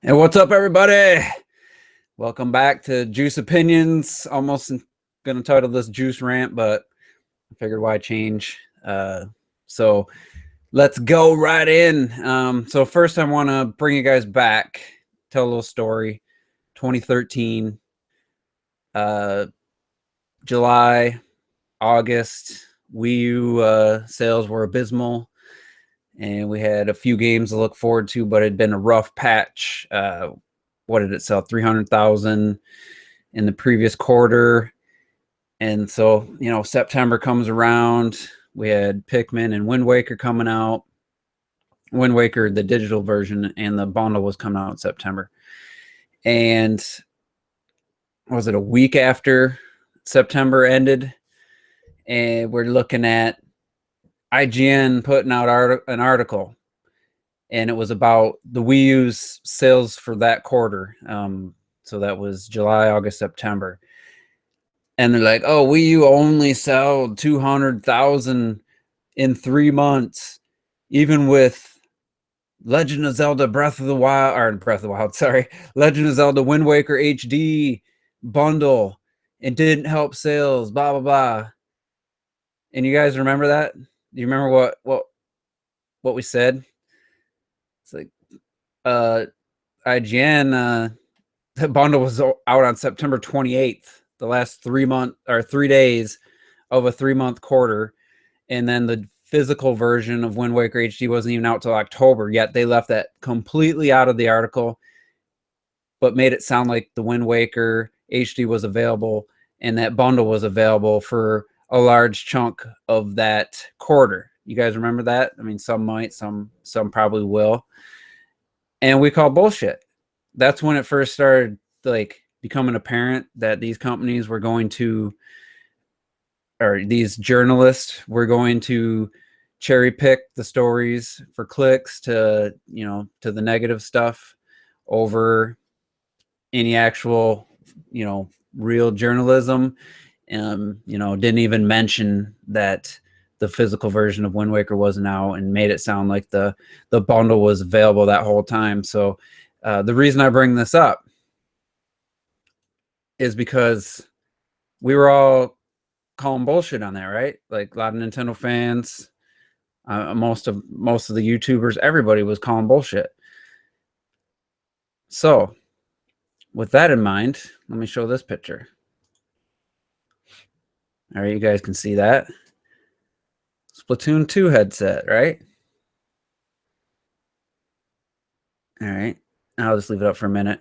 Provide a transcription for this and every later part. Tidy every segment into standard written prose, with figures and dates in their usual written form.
And what's up, everybody? Welcome back to Juice Opinions. Almost gonna title this Juice Rant, but I figured why change. So let's go right in. So first, I want to bring you guys back, tell a little story. 2013, July, August, Wii U sales were abysmal, and we had a few games to look forward to, but it had been a rough patch. What did it sell? 300,000 in the previous quarter. And so, September comes around. We had Pikmin and Wind Waker coming out. Wind Waker, the digital version, and the bundle was coming out in September. And was it a week after September ended? And we're looking at IGN putting out an article, and it was about the Wii U's sales for that quarter. So that was July, August, September. And they're like, oh, Wii U only sold 200,000 in 3 months, even with Legend of Zelda Legend of Zelda Wind Waker HD bundle. It didn't help sales, blah, blah, blah. And you guys remember that? Do you remember what we said? It's like, IGN, the bundle was out on September 28th, the last 3 days of a 3-month quarter. And then the physical version of Wind Waker HD wasn't even out till October, yet they left that completely out of the article, but made it sound like the Wind Waker HD was available and that bundle was available for a large chunk of that quarter. You guys remember that? I mean, some might, some probably will. And we call bullshit. That's when it first started becoming apparent that these companies were going to, or these journalists were going to cherry pick the stories for clicks to the negative stuff over any actual, real journalism. Didn't even mention that the physical version of Wind Waker wasn't out, and made it sound like the bundle was available that whole time. So the reason I bring this up is because we were all calling bullshit on that, right? Like a lot of Nintendo fans, most of the YouTubers, everybody was calling bullshit. So with that in mind, let me show this picture. All right, you guys can see that. Splatoon 2 headset, right? All right, I'll just leave it up for a minute.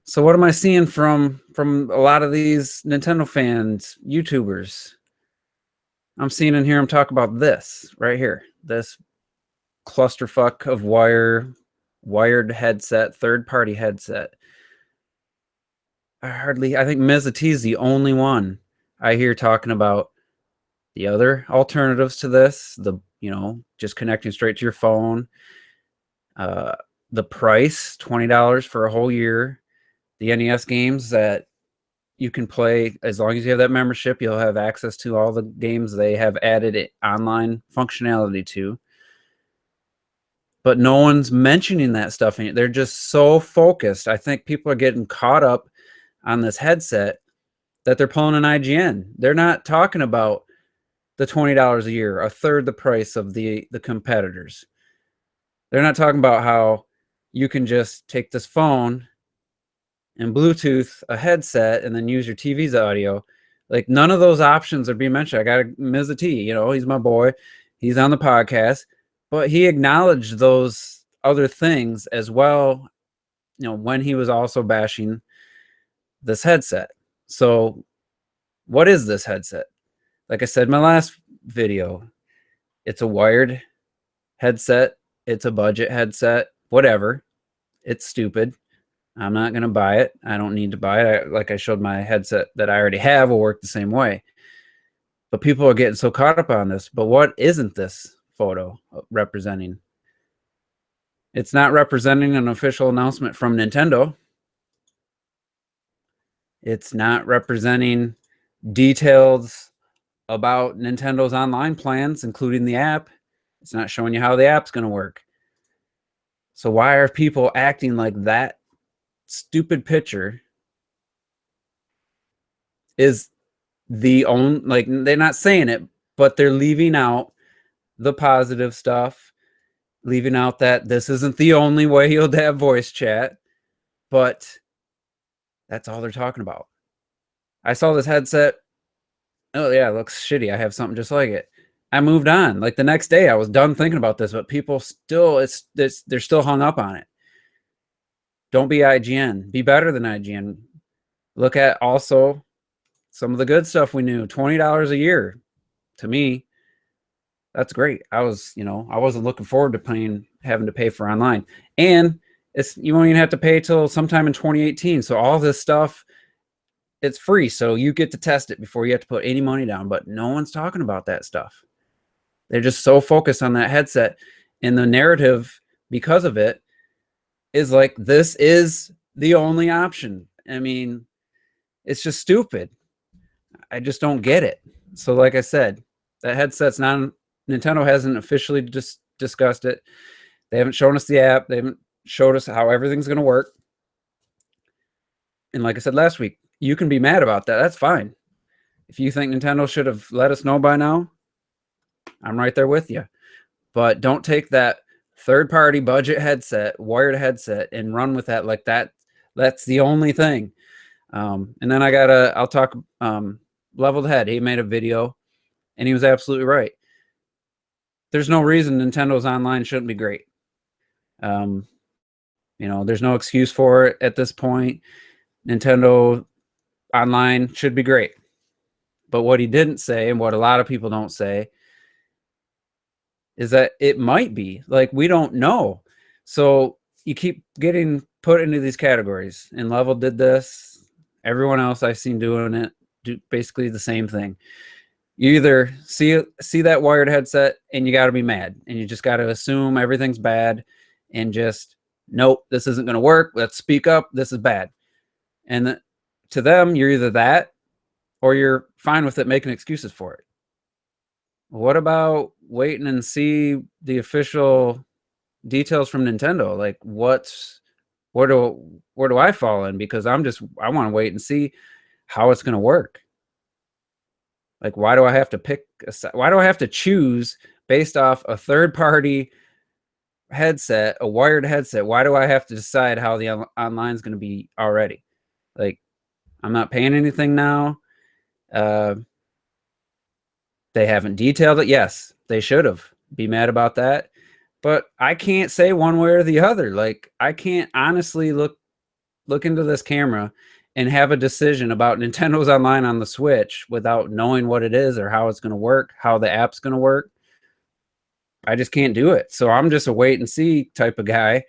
So what am I seeing from a lot of these Nintendo fans, YouTubers? I'm seeing and hearing them talk about this right here, this clusterfuck of wired headset, third-party headset. I think Mizati is the only one I hear talking about the other alternatives to this, just connecting straight to your phone. The price, $20 for a whole year. The NES games that you can play, as long as you have that membership, you'll have access to all the games they have added online functionality to. But no one's mentioning that stuff. They're just so focused. I think people are getting caught up on this headset that they're pulling an IGN. They're not talking about the $20 a year, a third the price of the competitors. They're not talking about how you can just take this phone and Bluetooth a headset and then use your TV's audio. Like, none of those options are being mentioned. I got Ms. T, he's my boy. He's on the podcast, but he acknowledged those other things as well, when he was also bashing this headset. So what is this headset? Like I said in my last video, it's a wired headset. It's a budget headset, whatever. It's stupid. I'm not going to buy it. I don't need to buy it. Like I showed, my headset that I already have will work the same way. But people are getting so caught up on this. But what isn't this photo representing? It's not representing an official announcement from Nintendo. It's not representing details about Nintendo's online plans, including the app. It's not showing you how the app's going to work. So why are people acting like that stupid picture is the only, like, they're not saying it, but they're leaving out the positive stuff, leaving out that this isn't the only way you'll have voice chat, but that's all they're talking about. I saw this headset. Oh yeah, it looks shitty. I have something just like it. I moved on. Like the next day, I was done thinking about this, but people still, they're still hung up on it. Don't be IGN. Be better than IGN. Look at also some of the good stuff we knew. $20 a year. To me, that's great. I wasn't looking forward to having to pay for online. And you won't even have to pay till sometime in 2018. So all this stuff, it's free. So you get to test it before you have to put any money down. But no one's talking about that stuff. They're just so focused on that headset. And the narrative, because of it, is like, this is the only option. I mean, it's just stupid. I just don't get it. So like I said, that headset's not, Nintendo hasn't officially discussed it. They haven't shown us the app. They haven't showed us how everything's going to work. And like I said last week, you can be mad about that. That's fine. If you think Nintendo should have let us know by now, I'm right there with you. But don't take that third-party budget headset, wired headset, and run with that like that. That's the only thing. And then I'll talk Leveled Head. He made a video, and he was absolutely right. There's no reason Nintendo's online shouldn't be great. There's no excuse for it at this point. Nintendo online should be great. But what he didn't say, and what a lot of people don't say, is that it might be. Like, we don't know. So you keep getting put into these categories. And Level did this. Everyone else I've seen doing it, do basically the same thing. You either see that wired headset and you got to be mad, and you just got to assume everything's bad and just, nope, this isn't going to work. Let's speak up. This is bad. And to them, you're either that or you're fine with it, making excuses for it. What about waiting and see the official details from Nintendo? Like, where do I fall in? Because I want to wait and see how it's going to work. Like, why do I have to choose based off a third-party headset, a wired headset? Why do I have to decide how the online is going to be already? Like, I'm not paying anything now. They haven't detailed it. Yes, they should have. Be mad about that. But I can't say one way or the other. Like, I can't honestly look into this camera and have a decision about Nintendo's online on the Switch without knowing what it is or how it's going to work, how the app's going to work. I just can't do it. So I'm just a wait and see type of guy.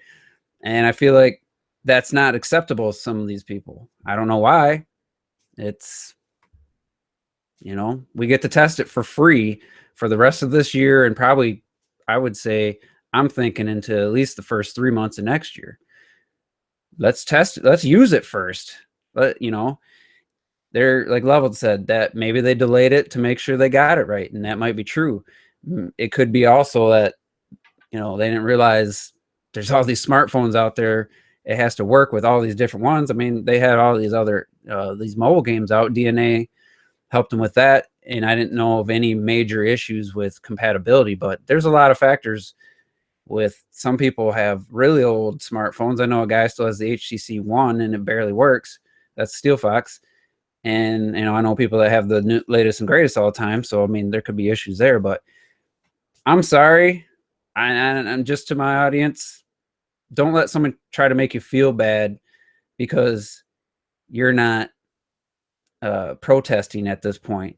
And I feel like that's not acceptable to some of these people. I don't know why. It's, we get to test it for free for the rest of this year, and probably, I would say, I'm thinking into at least the first 3 months of next year. Let's test it. Let's use it first. But, they're, like Level said, that maybe they delayed it to make sure they got it right, and that might be true. It could be also that, they didn't realize there's all these smartphones out there. It has to work with all these different ones. I mean, they had all these other these mobile games out. DNA helped them with that, and I didn't know of any major issues with compatibility. But there's a lot of factors. With some people have really old smartphones. I know a guy still has the HTC One, and it barely works. That's Steel Fox. And I know people that have the latest and greatest all the time. So I mean, there could be issues there. But I'm sorry. I'm just, to my audience, don't let someone try to make you feel bad because you're not protesting at this point.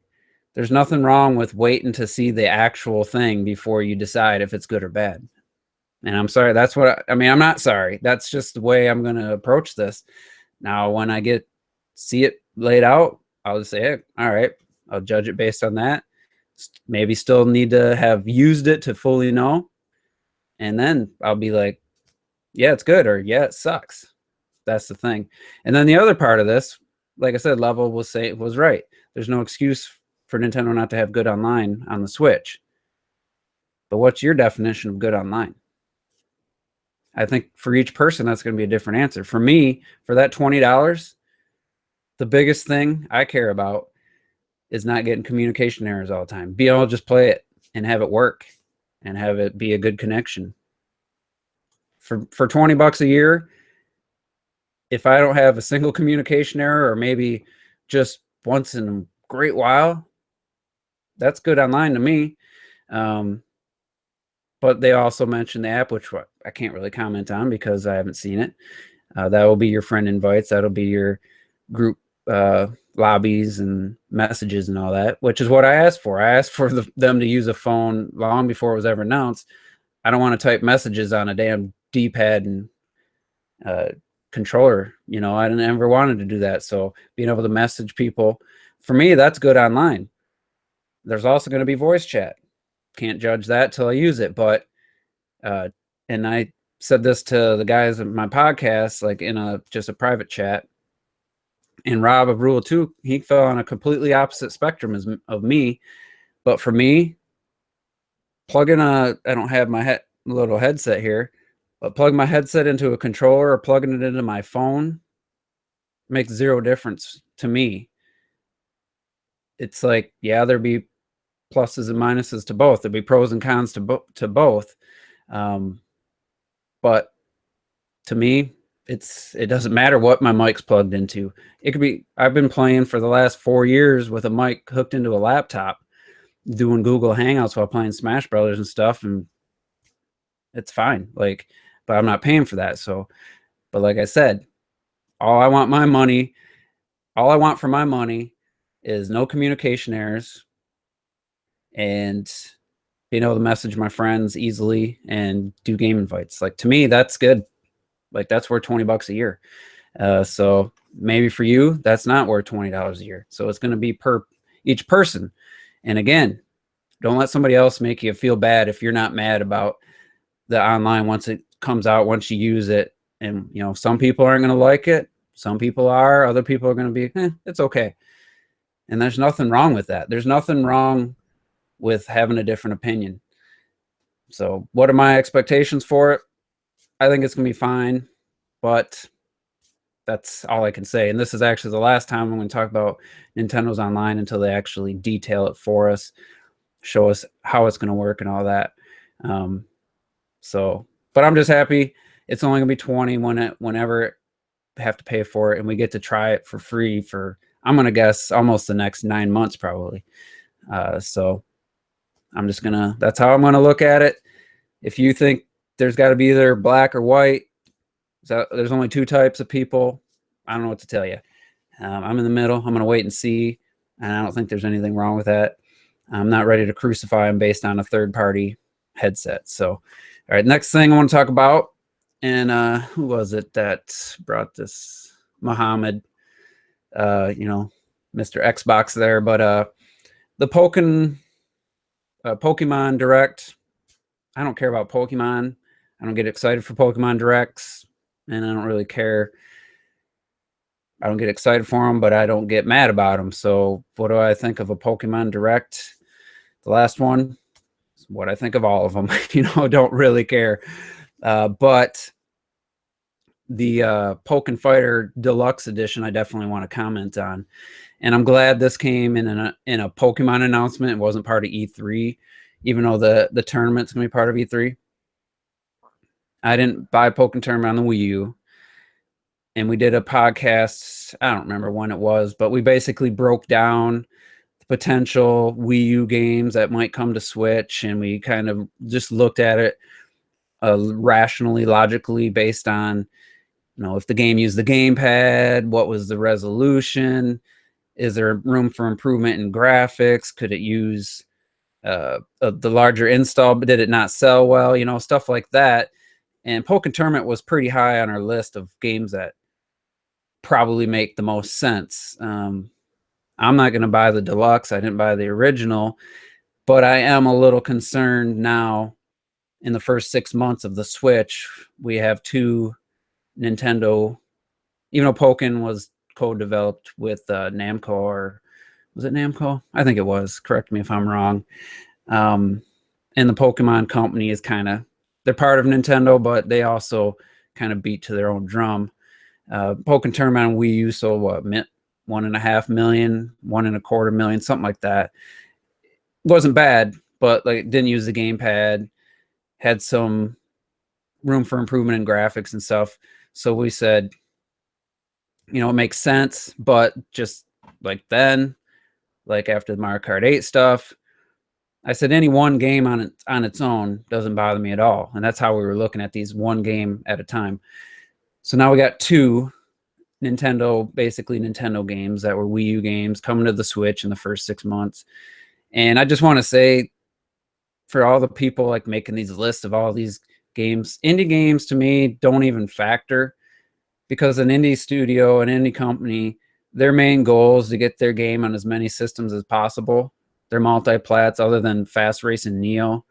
There's nothing wrong with waiting to see the actual thing before you decide if it's good or bad. And I'm sorry. That's what I mean. I'm not sorry. That's just the way I'm going to approach this. Now, when I see it laid out, I'll just say, hey, all right, I'll judge it based on that. Maybe still need to have used it to fully know. And then I'll be like, yeah, it's good, or yeah, it sucks. That's the thing. And then the other part of this, like I said, Level was right. There's no excuse for Nintendo not to have good online on the Switch. But what's your definition of good online? I think for each person, that's going to be a different answer. For me, for that $20, the biggest thing I care about is not getting communication errors all the time. Be able to just play it and have it work and have it be a good connection. For $20 a year, if I don't have a single communication error, or maybe just once in a great while, that's good online to me. But they also mentioned the app, which I can't really comment on because I haven't seen it. That will be your friend invites. That'll be your group lobbies and messages and all that, which is what I asked for. I asked for them to use a phone long before it was ever announced. I don't want to type messages on a damn D-pad and controller. You know, I didn't ever wanted to do that. So being able to message people, for me, that's good online. There's also going to be voice chat. Can't judge that till I use it. But and I said this to the guys in my podcast, like in just a private chat. And Rob of Rule 2, he fell on a completely opposite spectrum of me. But for me, I don't have my little headset here, but plug my headset into a controller or plugging it into my phone makes zero difference to me. It's like, yeah, there'd be pluses and minuses to both. There'd be pros and cons to both. But to me, it doesn't matter what my mic's plugged into. It could be, I've been playing for the last 4 years with a mic hooked into a laptop, doing Google Hangouts while playing Smash Brothers and stuff, and it's fine. Like, but I'm not paying for that. So, but like I said, all I want for my money is no communication errors and being able to message my friends easily and do game invites. Like, to me, that's good. Like, that's worth $20 a year. So maybe for you, that's not worth $20 a year. So it's going to be per each person. And again, don't let somebody else make you feel bad if you're not mad about the online once it comes out, once you use it. And, you know, some people aren't going to like it. Some people are. Other people are going to be, it's okay. And there's nothing wrong with that. There's nothing wrong with having a different opinion. So what are my expectations for it? I think it's going to be fine, but that's all I can say. And this is actually the last time I'm going to talk about Nintendo's online until they actually detail it for us, show us how it's going to work and all that. But I'm just happy it's only going to be 20 whenever I have to pay for it, and we get to try it for free for, I'm going to guess, almost the next 9 months probably. So I'm just going to, that's how I'm going to look at it. If you think there's got to be either black or white, so there's only two types of people, I don't know what to tell you. I'm in the middle. I'm going to wait and see, and I don't think there's anything wrong with that. I'm not ready to crucify them based on a third-party headset. So, all right, next thing I want to talk about, and who was it that brought this? Muhammad, Mr. Xbox there, but the Pokemon Direct. I don't care about Pokemon. I don't get excited for Pokemon Directs, and I don't really care. I don't get excited for them, but I don't get mad about them. So what do I think of a Pokemon Direct? The last one, what I think of all of them. Don't really care. But the Pokken Fighter Deluxe Edition, I definitely want to comment on. And I'm glad this came in a Pokemon announcement. It wasn't part of E3, even though the tournament's going to be part of E3. I didn't buy Pokken Tournament on the Wii U. And we did a podcast, I don't remember when it was, but we basically broke down the potential Wii U games that might come to Switch, and we kind of just looked at it rationally, logically, based on, if the game used the gamepad, what was the resolution, is there room for improvement in graphics, could it use the larger install, but did it not sell well, stuff like that. And Pokken Tournament was pretty high on our list of games that probably make the most sense. I'm not going to buy the deluxe. I didn't buy the original, but I am a little concerned now. In the first 6 months of the Switch, we have two Nintendo, even though Pokken was co-developed with Namco, or was it Namco? I think it was. Correct me if I'm wrong. And the Pokemon company is kind of they're part of Nintendo, but they also kind of beat to their own drum. Pokken Tournament on Wii U sold what, 1.5 million, 1.25 million, something like that. Wasn't bad, but like didn't use the gamepad, had some room for improvement in graphics and stuff. So we said, you know, it makes sense, but just like then, like after the Mario Kart 8 stuff, I said any one game on its own doesn't bother me at all. And that's how we were looking at these, one game at a time. So now we got two basically Nintendo games that were Wii U games coming to the Switch in the first 6 months. And I just want to say, for all the people like making these lists of all these games, indie games to me don't even factor, because an indie studio, an indie company, their main goal is to get their game on as many systems as possible. Their multi-plats, other than Fast Racing Neo,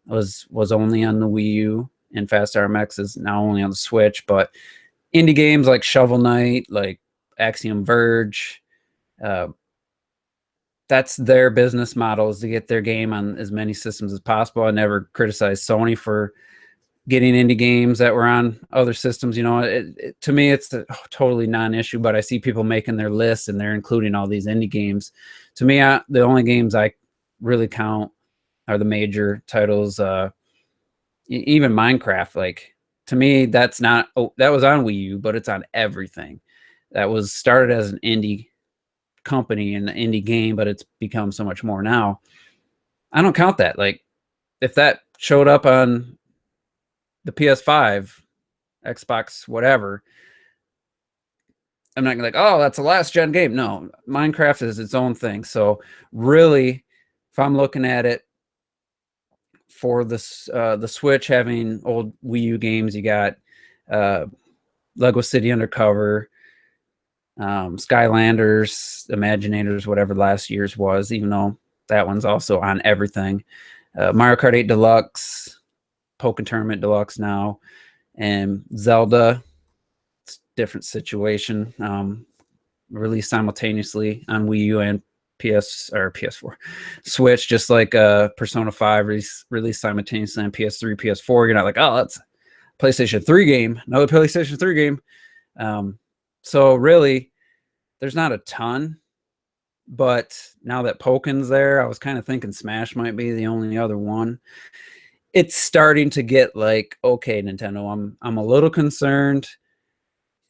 was only on the Wii U, and Fast RMX is now only on the Switch. But indie games like Shovel Knight, like Axiom Verge, that's their business model, is to get their game on as many systems as possible. I never criticized Sony for getting indie games that were on other systems. You know, to me, it's a totally non-issue, but I see people making their lists and they're including all these indie games. To me, the only games I really count are the major titles. Even Minecraft, like, to me, that's not, that was on Wii U, but it's on everything. That was started as an indie company and an indie game, but it's become so much more now. I don't count that. Like, if that showed up on the PS5, Xbox, whatever, I'm not gonna like, oh, that's a last gen game. No, Minecraft is its own thing. So really, if I'm looking at it for this, the Switch having old Wii U games, you got Lego City Undercover, Skylanders, Imaginators, whatever last year's was, even though that one's also on everything. Mario Kart 8 Deluxe, Pokken Tournament Deluxe now, and Zelda. It's a different situation. Released simultaneously on Wii U and PS4, Switch, just like Persona 5 released simultaneously on PS3, PS4. You're not like, oh, that's a PlayStation 3 game, another PlayStation 3 game. So really, there's not a ton. But now that Pokken's there, I was kind of thinking Smash might be the only other one. It's starting to get like, okay, Nintendo, I'm a little concerned.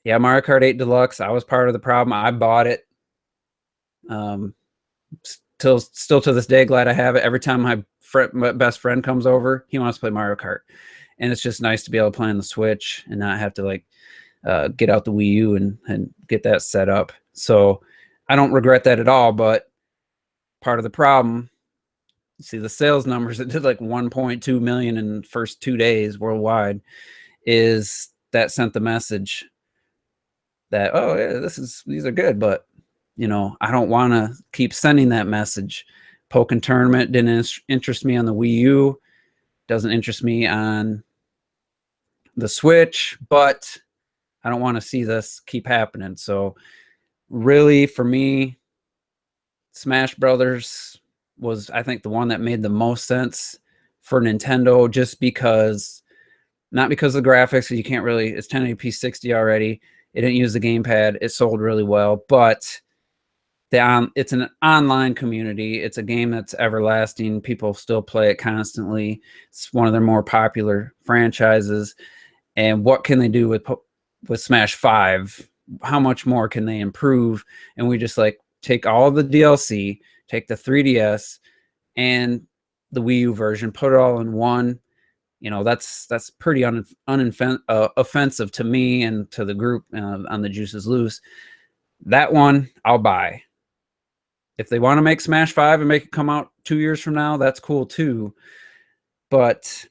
Yeah, Mario Kart 8 Deluxe, I was part of the problem. I bought it. Still to this day, glad I have it. Every time my best friend comes over, he wants to play Mario Kart. And it's just nice to be able to play on the Switch and not have to like get out the Wii U and get that set up. So I don't regret that at all, but part of the problem, you see the sales numbers, it did like 1.2 million in the first 2 days worldwide, is that sent the message that, oh yeah, these are good, but you know, I don't want to keep sending that message. Pokken Tournament didn't interest me on the Wii U, doesn't interest me on the Switch, but I don't want to see this keep happening. So really, for me, Smash Brothers was, I think, the one that made the most sense for Nintendo, just because, not because of the graphics, you can't really, it's 1080p 60 already. It didn't use the gamepad. It sold really well, but it's an online community. It's a game that's everlasting. People still play it constantly. It's one of their more popular franchises. And what can they do with Smash 5? How much more can they improve? And we just like take all the DLC, take the 3DS and the Wii U version, put it all in one. You know, that's pretty offensive to me and to the group on the Juices Loose. That one I'll buy. If they want to make Smash 5 and make it come out 2 years from now, that's cool too. But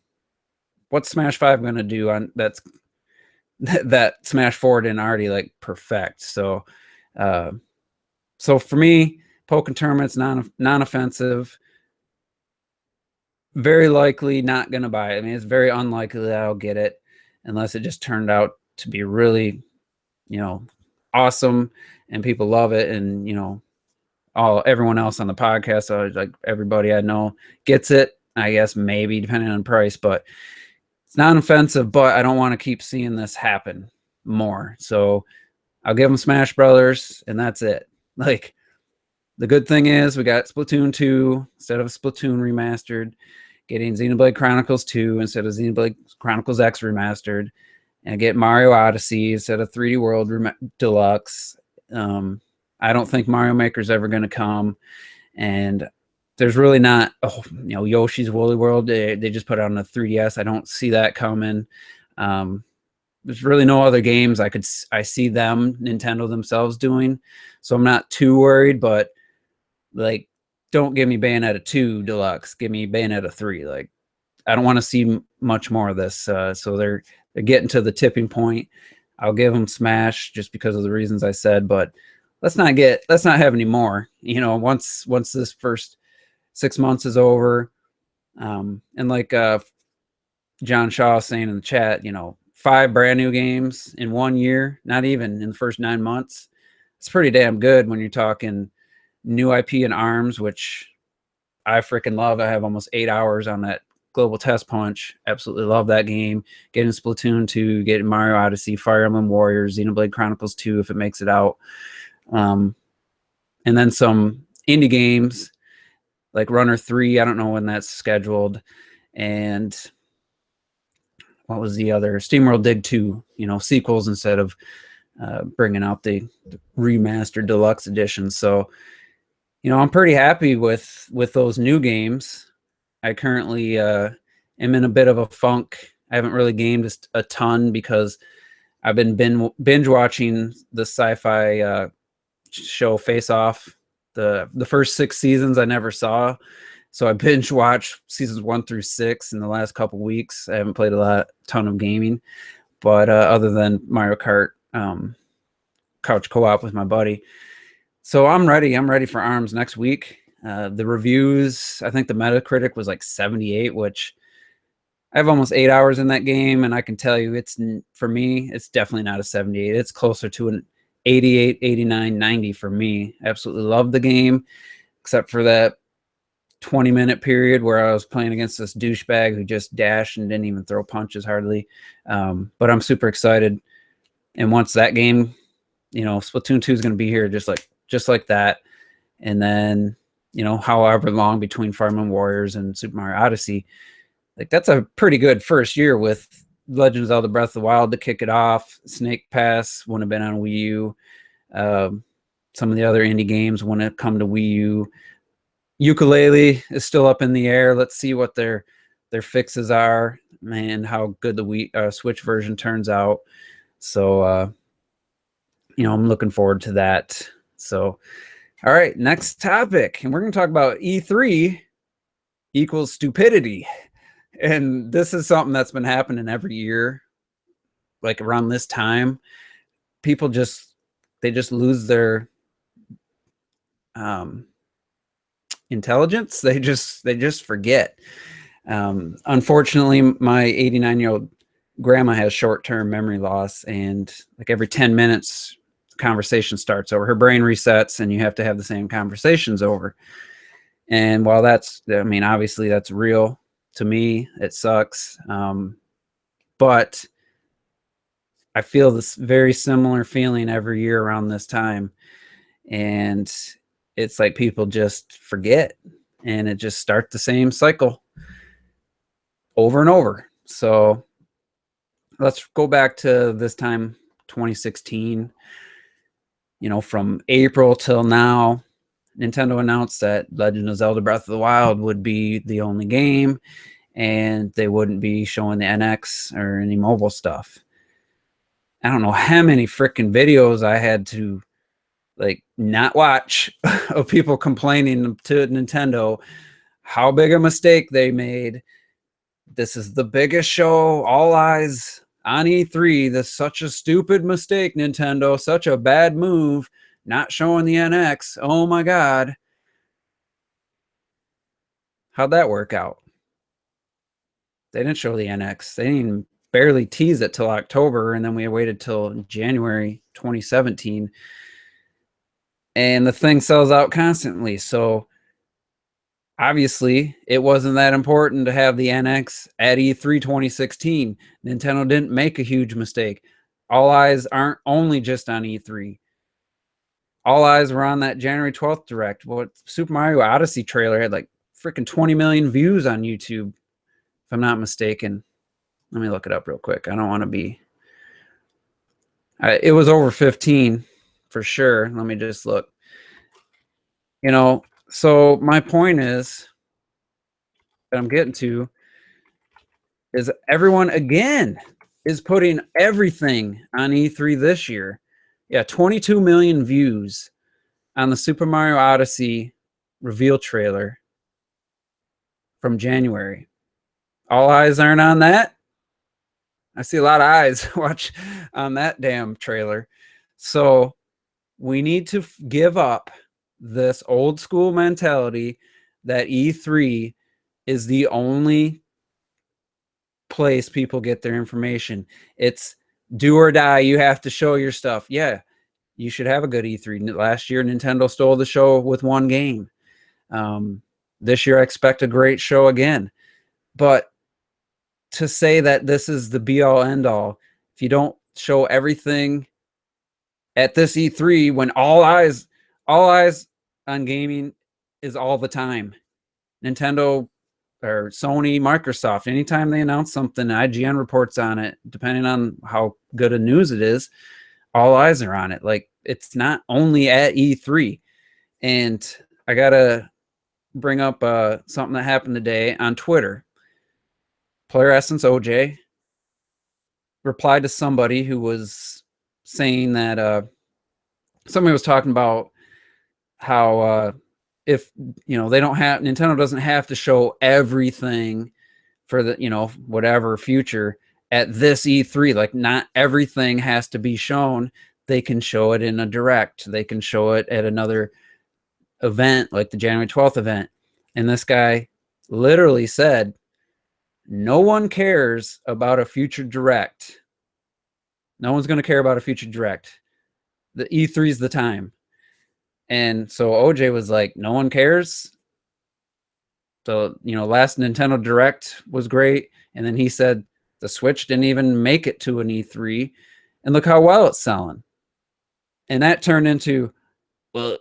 what's Smash 5 going to do on that Smash 4 didn't already like perfect? So for me, Pokken Tournament's non-offensive. Very likely not going to buy it. I mean, it's very unlikely that I'll get it unless it just turned out to be really, you know, awesome and people love it, and you know, everyone else on the podcast, so like everybody I know gets it, I guess, maybe depending on price. But it's non-offensive, but I don't want to keep seeing this happen more. So I'll give them Smash Brothers, and that's it. Like, the good thing is we got Splatoon 2 instead of Splatoon remastered, getting Xenoblade Chronicles 2 instead of Xenoblade Chronicles X remastered, and get Mario Odyssey instead of 3D World Deluxe. I don't think Mario Maker's ever going to come, and there's really not, Yoshi's Woolly World. They just put out on a 3DS. I don't see that coming. There's really no other games I see them, Nintendo themselves, doing, so I'm not too worried. But like, don't give me Bayonetta 2 Deluxe. Give me Bayonetta 3. Like, I don't want to see much more of this. So they're getting to the tipping point. I'll give them Smash just because of the reasons I said, but let's not have any more. Once this first 6 months is over, and like John Shaw saying in the chat, 5 brand new games in 1 year, not even in the first 9 months. It's pretty damn good when you're talking new IP in ARMS, which I freaking love. I have almost 8 hours on that Global Test Punch. Absolutely love that game. Getting Splatoon 2, getting Mario Odyssey, Fire Emblem Warriors, Xenoblade Chronicles 2 if it makes it out. And then some indie games like Runner 3. I don't know when that's scheduled. And what was the other? SteamWorld Dig 2, sequels instead of bringing out the remastered deluxe edition. So, I'm pretty happy with those new games. I currently am in a bit of a funk. I haven't really gamed a ton because I've been binge watching the sci-fi show Face Off. The first 6 seasons I never saw, so I binge watched seasons 1 through 6 in the last couple weeks. I haven't played a ton of gaming, but other than Mario Kart couch co-op with my buddy. So I'm ready. I'm ready for ARMS next week. The reviews, I think the Metacritic was like 78, which I have almost 8 hours in that game, and I can tell you for me, it's definitely not a 78. It's closer to an 88, 89, 90 for me. Absolutely love the game, except for that 20-minute period where I was playing against this douchebag who just dashed and didn't even throw punches hardly. But I'm super excited. And once that game, Splatoon 2 is going to be here just like that. And then, however long between Fire Emblem Warriors and Super Mario Odyssey, like, that's a pretty good first year with Legend of Zelda Breath of the Wild to kick it off. Snake Pass wouldn't have been on Wii U. Some of the other indie games wouldn't have come to Wii U. Ukulele is still up in the air. Let's see what their fixes are, and how good the Wii Switch version turns out. So, I'm looking forward to that. So, all right, next topic. And we're going to talk about E3 equals stupidity. And this is something that's been happening every year, like around this time. People they just lose their intelligence. They just forget. Unfortunately, my 89-year-old grandma has short-term memory loss, and like every 10 minutes, conversation starts over. Her brain resets, and you have to have the same conversations over. And while obviously that's real to me, it sucks. But I feel this very similar feeling every year around this time. And it's like people just forget, and it just starts the same cycle over and over. So let's go back to this time, 2016. From April till now, Nintendo announced that Legend of Zelda Breath of the Wild would be the only game, and they wouldn't be showing the NX or any mobile stuff. I don't know how many freaking videos I had to not watch of people complaining to Nintendo how big a mistake they made. This is the biggest show, all eyes on E3. This is such a stupid mistake, Nintendo. Such a bad move, not showing the NX. Oh my God. How'd that work out? They didn't show the NX. They didn't barely tease it till October, and then we waited till January 2017. And the thing sells out constantly. So Obviously, it wasn't that important to have the NX at E3 2016. Nintendo didn't make a huge mistake. All eyes aren't only just on E3. All eyes were on that January 12th Direct. What Super Mario Odyssey trailer had like freaking 20 million views on YouTube, if I'm not mistaken. Let me look it up real quick. I don't want to be... it was over 15 for sure. Let me just look. So my point is that I'm getting to is everyone again is putting everything on E3 this year. Yeah, 22 million views on the Super Mario Odyssey reveal trailer from January. All eyes aren't on that. I see a lot of eyes watch on that damn trailer. So we need to give up this old school mentality that E3 is the only place people get their information. It's do or die. You have to show your stuff. Yeah, you should have a good E3. Last year, Nintendo stole the show with one game. This year, I expect a great show again. But to say that this is the be-all, end-all, if you don't show everything at this E3, when all eyes on gaming is all the time. Nintendo or Sony, Microsoft, anytime they announce something, IGN reports on it, depending on how good a news it is, all eyes are on it. Like, it's not only at E3. And I got to bring up something that happened today on Twitter. Player Essence OJ replied to somebody who was saying that somebody was talking about how if they don't have, Nintendo doesn't have to show everything for the whatever future at this E3. Like, not everything has to be shown. They can show it in a direct. They can show it at another event, like the January 12th event. And this guy literally said, no one cares about a future direct. No one's going to care about a future direct. The E3 is the time. And so OJ was like, no one cares. So, last Nintendo Direct was great. And then he said the Switch didn't even make it to an E3. And look how well it's selling. And that turned into, well,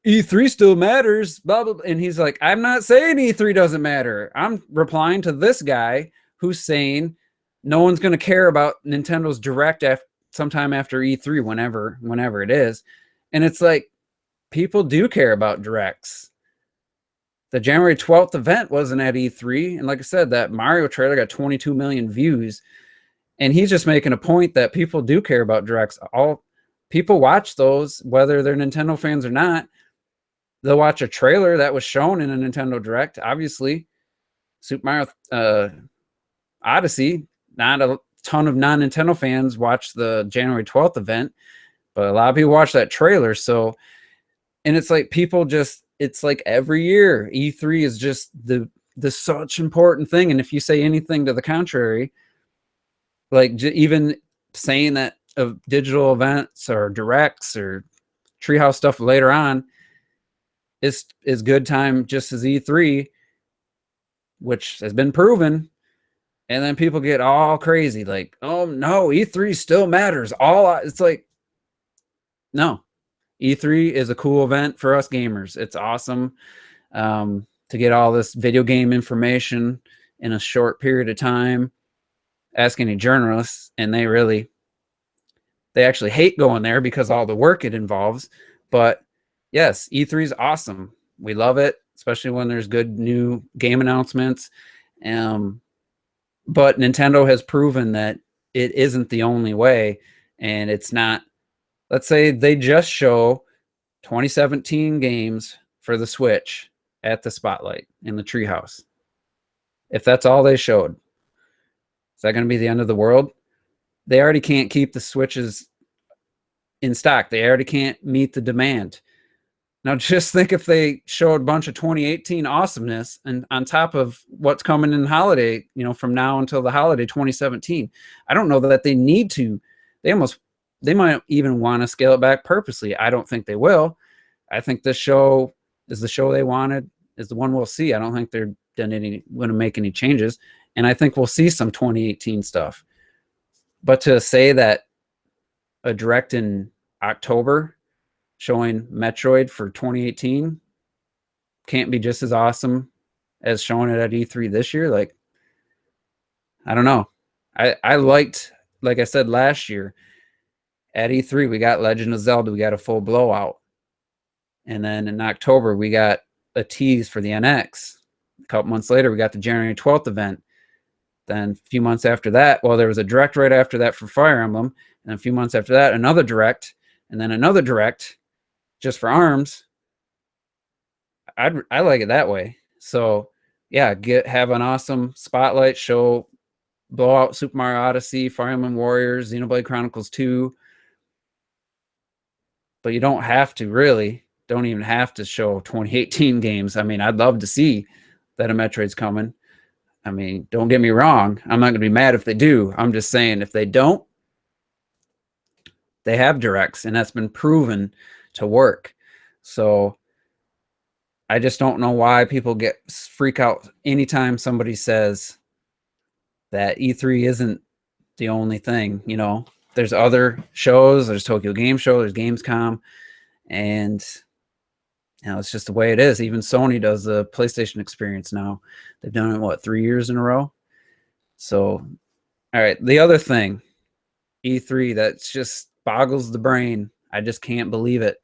E3 still matters, blah, blah, blah. And he's like, I'm not saying E3 doesn't matter. I'm replying to this guy who's saying no one's going to care about Nintendo's Direct sometime after E3, whenever it is. And it's like, people do care about Directs. The January 12th event wasn't at E3. And like I said, that Mario trailer got 22 million views. And he's just making a point that people do care about Directs. All people watch those, whether they're Nintendo fans or not. They'll watch a trailer that was shown in a Nintendo Direct. Obviously, Super Mario Odyssey, not a ton of non-Nintendo fans watch the January 12th event, but a lot of people watch that trailer. So, and it's like people just, it's like every year, E3 is just the such important thing. And if you say anything to the contrary, like even saying that of digital events or directs or Treehouse stuff later on, is good time just as E3, which has been proven. And then people get all crazy, like, oh no, E3 still matters. It's like, no, E3 is a cool event for us gamers. It's awesome to get all this video game information in a short period of time. Ask any journalists, and they actually hate going there because all the work it involves. But yes, E3 is awesome. We love it, especially when there's good new game announcements. But Nintendo has proven that it isn't the only way, and it's not. Let's say they just show 2017 games for the Switch at the Spotlight in the Treehouse. If that's all they showed, is that going to be the end of the world? They already can't keep the Switches in stock. They already can't meet the demand. Now, just think if they showed a bunch of 2018 awesomeness and on top of what's coming in holiday, from now until the holiday 2017. I don't know that they need to. They might even want to scale it back purposely. I don't think they will. I think this show is the show they wanted. is the one we'll see. I don't think they're going to make any changes, and I think we'll see some 2018 stuff. But to say that a direct in October showing Metroid for 2018 can't be just as awesome as showing it at E3 this year, like, I don't know. I liked, like I said last year, at E3 we got Legend of Zelda, we got a full blowout, and then in October we got a tease for the NX. A couple months later we got the January 12th event. Then a few months after that, well, there was a direct right after that for Fire Emblem, and a few months after that another direct, and then another direct just for ARMS. I like it that way. So yeah, have an awesome spotlight show, blow out Super Mario Odyssey, Fire Emblem Warriors, Xenoblade Chronicles 2. But you don't have to, really. Don't even have to show 2018 games. I mean, I'd love to see that a Metroid's coming. I mean, don't get me wrong. I'm not going to be mad if they do. I'm just saying if they don't, they have directs, and that's been proven to work. So I just don't know why people freak out anytime somebody says that E3 isn't the only thing. You know, there's other shows. There's Tokyo Game Show. There's Gamescom. And, you know, it's just the way it is. Even Sony does the PlayStation experience now. They've done it, what, 3 years in a row? So, all right. The other thing, E3, that just boggles the brain. I just can't believe it.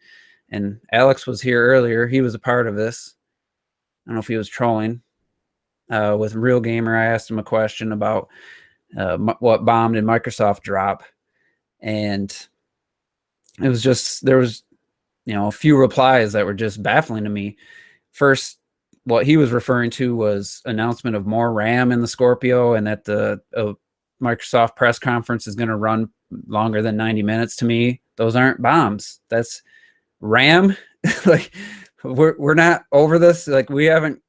And Alex was here earlier. He was a part of this. I don't know if he was trolling. With Real Gamer, I asked him a question about what bombed in Microsoft drop. And it was just, there was, you know, a few replies that were just baffling to me. First, what he was referring to was announcement of more RAM in the Scorpio, and that the Microsoft press conference is going to run longer than 90 minutes. To me, those aren't bombs. That's RAM. Like, we're not over this. Like, we haven't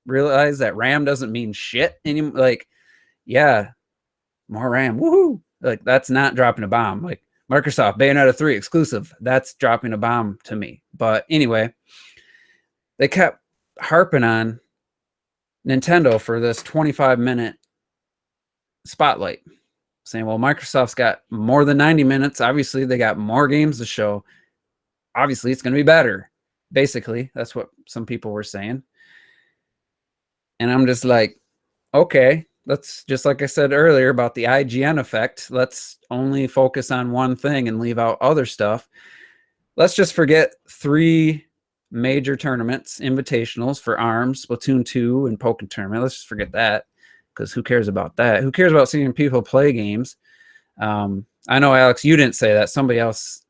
realized that RAM doesn't mean shit anymore. Like, yeah, more RAM. Woohoo! Like, that's not dropping a bomb. Like, Microsoft Bayonetta 3 exclusive, that's dropping a bomb to me. But anyway, they kept harping on Nintendo for this 25-minute spotlight, saying, well, Microsoft's got more than 90 minutes. Obviously, they got more games to show. Obviously, it's going to be better. Basically, that's what some people were saying. And I'm just like, okay, let's, just like I said earlier about the IGN effect, let's only focus on one thing and leave out other stuff. Let's just forget 3 major tournaments, invitationals for ARMS, Splatoon 2, and Pokken Tournament. Let's just forget that, because who cares about that? Who cares about seeing people play games? I know, Alex, you didn't say that. Somebody else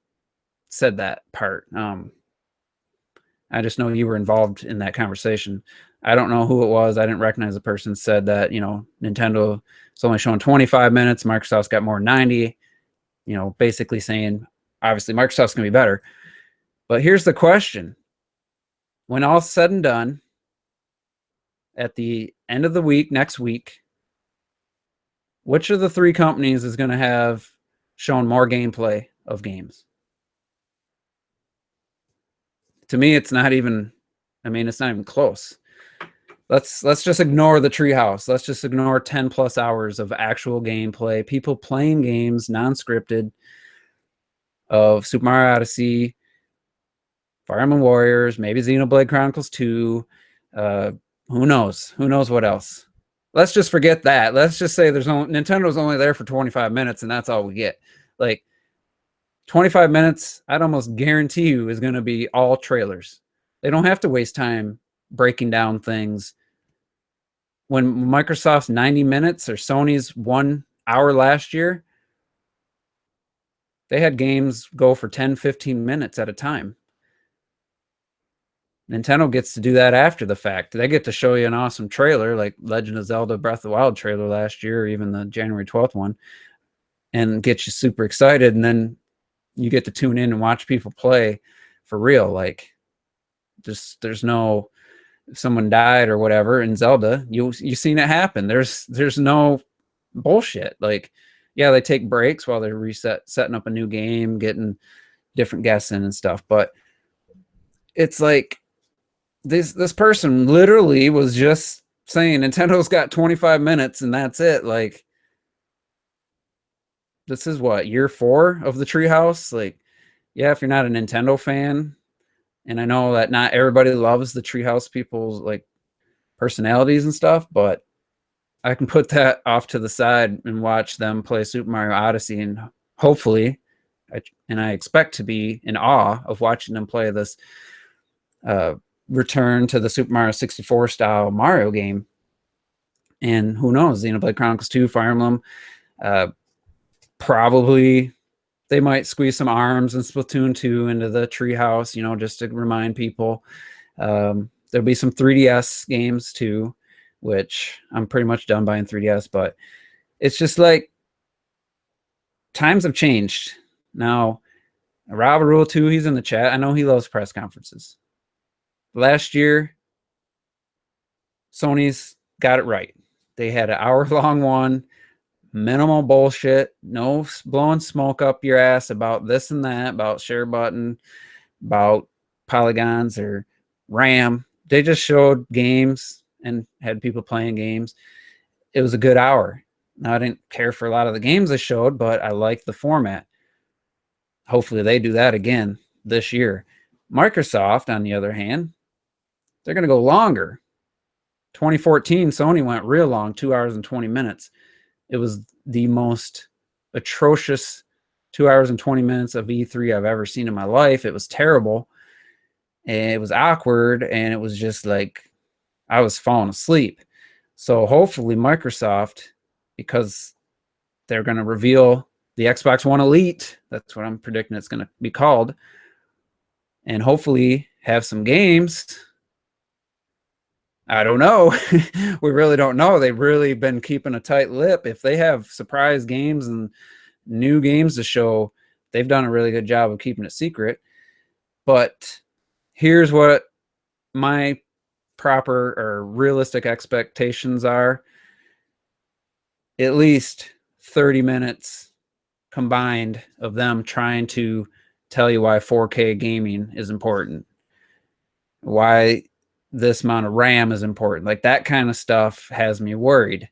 said that part. I just know you were involved in that conversation. I don't know who it was. I didn't recognize the person said that, you know, Nintendo is only showing 25 minutes. Microsoft's got more 90, you know, basically saying, obviously, Microsoft's going to be better. But here's the question. When all's said and done, at the end of the week, next week, which of the 3 companies is going to have shown more gameplay of games? To me, it's not even, I mean, it's not even close. Let's just ignore the Treehouse. Let's just ignore 10 plus hours of actual gameplay, people playing games, non-scripted, of Super Mario Odyssey, Fire Emblem Warriors, maybe Xenoblade Chronicles 2. Who knows? Who knows what else? Let's just forget that. Let's just say Nintendo's only there for 25 minutes, and that's all we get. Like, 25 minutes, I'd almost guarantee you, is going to be all trailers. They don't have to waste time breaking down things. When Microsoft's 90 minutes or Sony's 1 hour last year, they had games go for 10, 15 minutes at a time. Nintendo gets to do that after the fact. They get to show you an awesome trailer like Legend of Zelda Breath of the Wild trailer last year, or even the January 12th one, and get you super excited, and then you get to tune in and watch people play for real. Like, just, there's no, if someone died or whatever in Zelda, you've seen it happen. There's no bullshit. Like, yeah, they take breaks while they're setting up a new game, getting different guests in and stuff, but it's like, this person literally was just saying Nintendo's got 25 minutes and that's it. Like, this is what, year 4 of the Treehouse? Like, yeah, if you're not a Nintendo fan, and I know that not everybody loves the Treehouse people's like personalities and stuff, but I can put that off to the side and watch them play Super Mario Odyssey, and hopefully, I expect to be in awe of watching them play this return to the Super Mario 64 style Mario game. And who knows, Xenoblade Chronicles 2, Fire Emblem, probably they might squeeze some ARMS and Splatoon 2 into the Treehouse, you know, just to remind people. There'll be some 3DS games too, which I'm pretty much done buying 3DS, but it's just like times have changed. Now, Robert Rule 2, he's in the chat. I know he loves press conferences. Last year, Sony's got it right. They had an hour-long one, minimal bullshit, no blowing smoke up your ass about this and that, about share button, about polygons or RAM. They just showed games and had people playing games. It was a good hour. Now, I didn't care for a lot of the games they showed, but I liked the format. Hopefully they do that again this year. Microsoft, on the other hand, they're going to go longer. 2014, Sony went real long, 2 hours and 20 minutes. It was the most atrocious 2 hours and 20 minutes of E3 I've ever seen in my life. It was terrible. And it was awkward. And it was just like, I was falling asleep. So hopefully Microsoft, because they're going to reveal the Xbox One Elite, that's what I'm predicting it's going to be called, and hopefully have some games. I don't know. We really don't know. They've really been keeping a tight lip. If they have surprise games and new games to show, they've done a really good job of keeping it secret. But here's what my proper or realistic expectations are. At least 30 minutes combined of them trying to tell you why 4K gaming is important, why this amount of RAM is important. Like, that kind of stuff has me worried.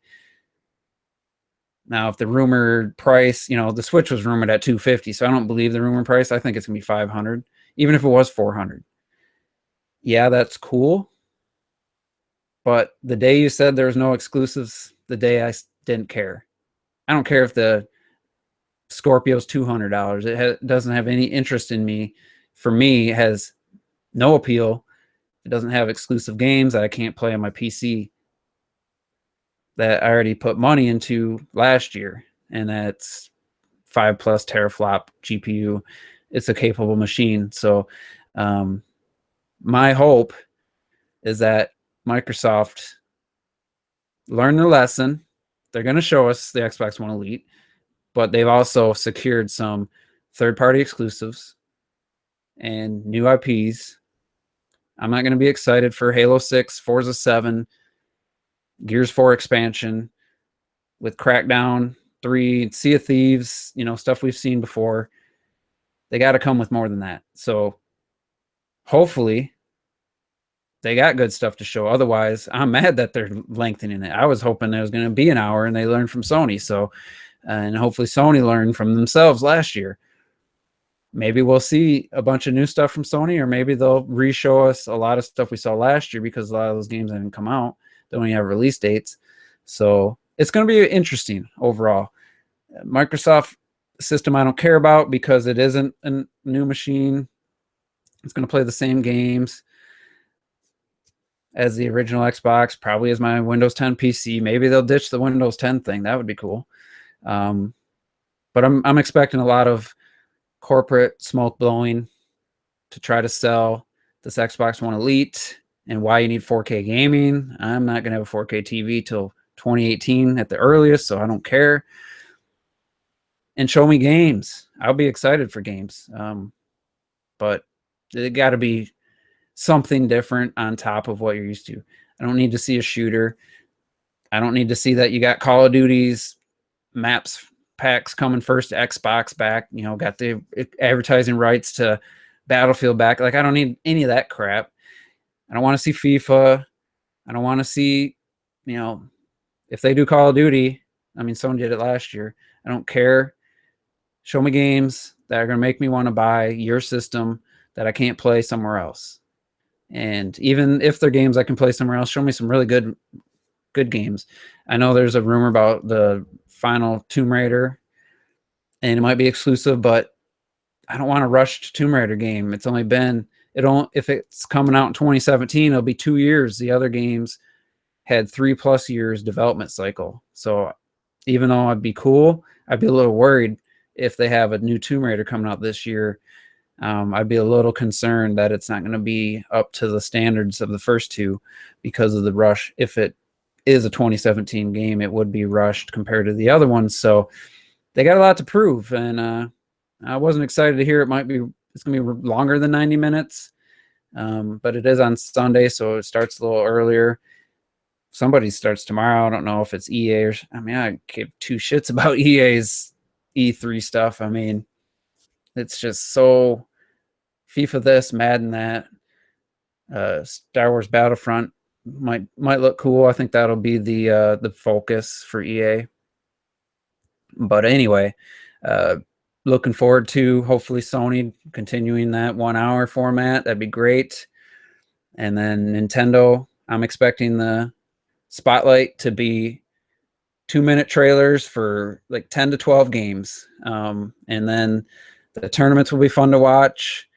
Now, if the rumored price, you know, the Switch was rumored at $250, so I don't believe the rumored price. I think it's gonna be $500, even if it was $400. Yeah, that's cool. But the day you said there was no exclusives, the day I didn't care. I don't care if the Scorpio's $200. It doesn't have any interest in me. For me, it has no appeal. It doesn't have exclusive games that I can't play on my PC that I already put money into last year, and that's 5+ teraflop GPU. It's a capable machine. So my hope is that Microsoft learned their lesson. They're going to show us the Xbox One Elite, but they've also secured some third-party exclusives and new IPs. I'm not going to be excited for Halo 6, Forza 7, Gears 4 expansion with Crackdown 3, Sea of Thieves, you know, stuff we've seen before. They got to come with more than that. So hopefully they got good stuff to show. Otherwise, I'm mad that they're lengthening it. I was hoping there was going to be an hour and they learned from Sony. So, and hopefully Sony learned from themselves last year. Maybe we'll see a bunch of new stuff from Sony, or maybe they'll re-show us a lot of stuff we saw last year, because a lot of those games haven't come out. They don't even have release dates. So it's going to be interesting overall. Microsoft system I don't care about, because it isn't a new machine. It's going to play the same games as the original Xbox, probably as my Windows 10 PC. Maybe they'll ditch the Windows 10 thing. That would be cool. But I'm expecting a lot of corporate smoke blowing to try to sell this Xbox One Elite and why you need 4K gaming. I'm not going to have a 4K TV till 2018 at the earliest, so I don't care. And show me games. I'll be excited for games. But it got to be something different on top of what you're used to. I don't need to see a shooter. I don't need to see that you got Call of Duty's maps packs coming first to Xbox back, you know, got the advertising rights to Battlefield back. Like, I don't need any of that crap. I don't want to see FIFA. I don't want to see, you know, if they do Call of Duty. I mean, someone did it last year. I don't care. Show me games that are going to make me want to buy your system that I can't play somewhere else. And even if they're games I can play somewhere else, show me some really good games. I know there's a rumor about the final Tomb Raider, and it might be exclusive, but I don't want a rushed Tomb Raider game. It's only been if it's coming out in 2017, it'll be 2 years. The other games had 3+ years development cycle. So even though I'd be cool, I'd be a little worried if they have a new Tomb Raider coming out this year. I'd be a little concerned that it's not going to be up to the standards of the first two because of the rush. If it is a 2017 game, it would be rushed compared to the other ones. So they got a lot to prove, and I wasn't excited to hear it's going to be longer than 90 minutes, but it is on Sunday, so it starts a little earlier. Somebody starts tomorrow. I don't know if it's EA or, I mean, I give two shits about EA's E3 stuff. I mean, it's just so FIFA this, Madden that. Star Wars Battlefront might look cool. I think that'll be the focus for EA. But anyway, looking forward to hopefully Sony continuing that 1 hour format. That'd be great. And then Nintendo, I'm expecting the Spotlight to be 2-minute trailers for like 10 to 12 games. And then the tournaments will be fun to watch.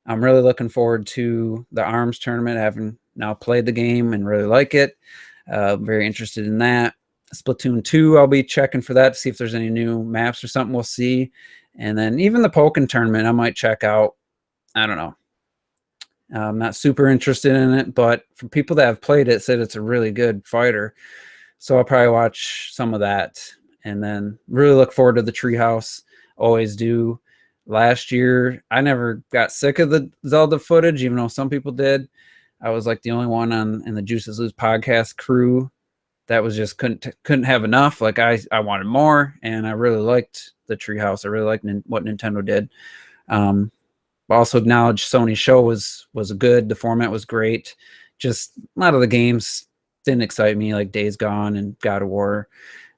I'm really looking forward to the ARMS tournament, having now played the game and really like it. Very interested in that. Splatoon 2, I'll be checking for that to see if there's any new maps or something we'll see. And then even the Pokken Tournament, I might check out. I don't know. I'm not super interested in it, but for people that have played it, said it's a really good fighter. So I'll probably watch some of that. And then really look forward to the Treehouse. Always do. Last year, I never got sick of the Zelda footage, even though some people did. I was like the only one in the Juices Loose podcast crew that was just couldn't have enough. Like I wanted more, and I really liked the Treehouse. I really liked what Nintendo did. Also acknowledge Sony's show was good. The format was great. Just a lot of the games didn't excite me, like Days Gone and God of War,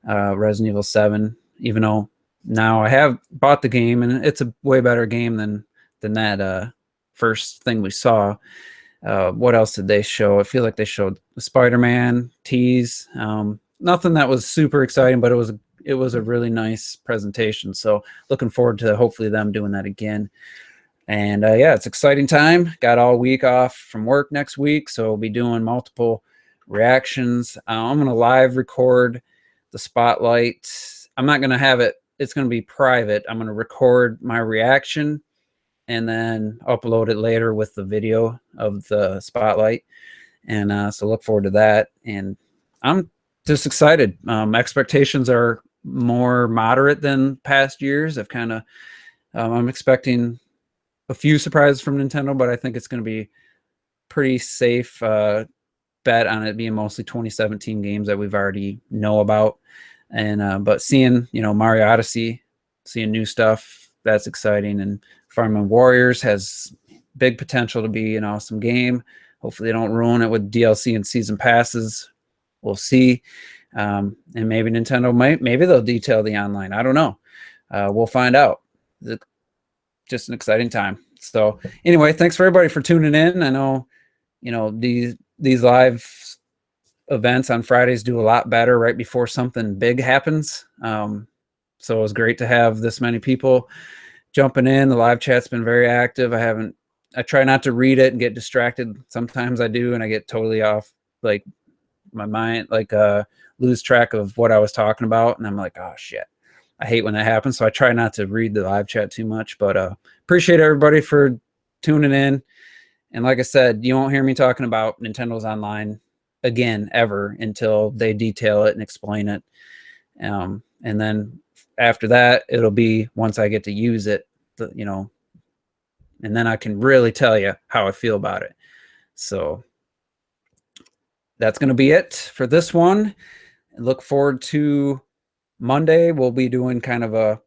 Resident Evil 7. Even though now I have bought the game and it's a way better game than that first thing we saw. What else did they show? I feel like they showed the Spider-Man tease. Nothing that was super exciting, but it was a really nice presentation. So looking forward to hopefully them doing that again. And yeah, it's exciting time. Got all week off from work next week, so we'll be doing multiple reactions. I'm going to live record the Spotlight. I'm not going to have it. It's going to be private. I'm going to record my reaction and then upload it later with the video of the Spotlight. And so look forward to that. And I'm just excited. Expectations are more moderate than past years. I'm expecting a few surprises from Nintendo, but I think it's going to be pretty safe bet on it being mostly 2017 games that we've already know about. And but seeing, Mario Odyssey, seeing new stuff, that's exciting. And Fire Emblem Warriors has big potential to be an awesome game. Hopefully they don't ruin it with DLC and season passes. We'll see. And maybe Nintendo maybe they'll detail the online. I don't know. We'll find out. Just an exciting time. So anyway, thanks for everybody for tuning in. I know, these live events on Fridays do a lot better right before something big happens. So it was great to have this many people jumping in. The live chat's been very active. I try not to read it and get distracted. Sometimes I do, and I get totally off, like my mind, lose track of what I was talking about. And I'm like, oh shit. I hate when that happens. So I try not to read the live chat too much, but appreciate everybody for tuning in. And like I said, you won't hear me talking about Nintendo's online again ever until they detail it and explain it. And then after that, it'll be once I get to use it, and then I can really tell you how I feel about it. So that's going to be it for this one. Look forward to Monday. We'll be doing kind of a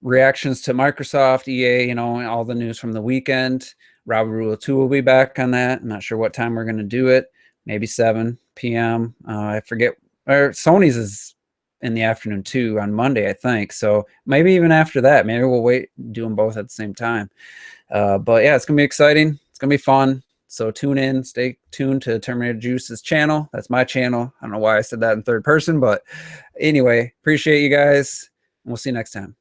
reactions to Microsoft, EA, all the news from the weekend. Rule 2 will be back on that. I'm not sure what time we're going to do it. Maybe 7 p.m. I forget. Or Sony's is in the afternoon too on Monday, I think. So maybe even after that, maybe we'll wait, do them both at the same time. But yeah, it's going to be exciting. It's going to be fun. So tune in, stay tuned to Terminator Juice's channel. That's my channel. I don't know why I said that in third person, but anyway, appreciate you guys. And we'll see you next time.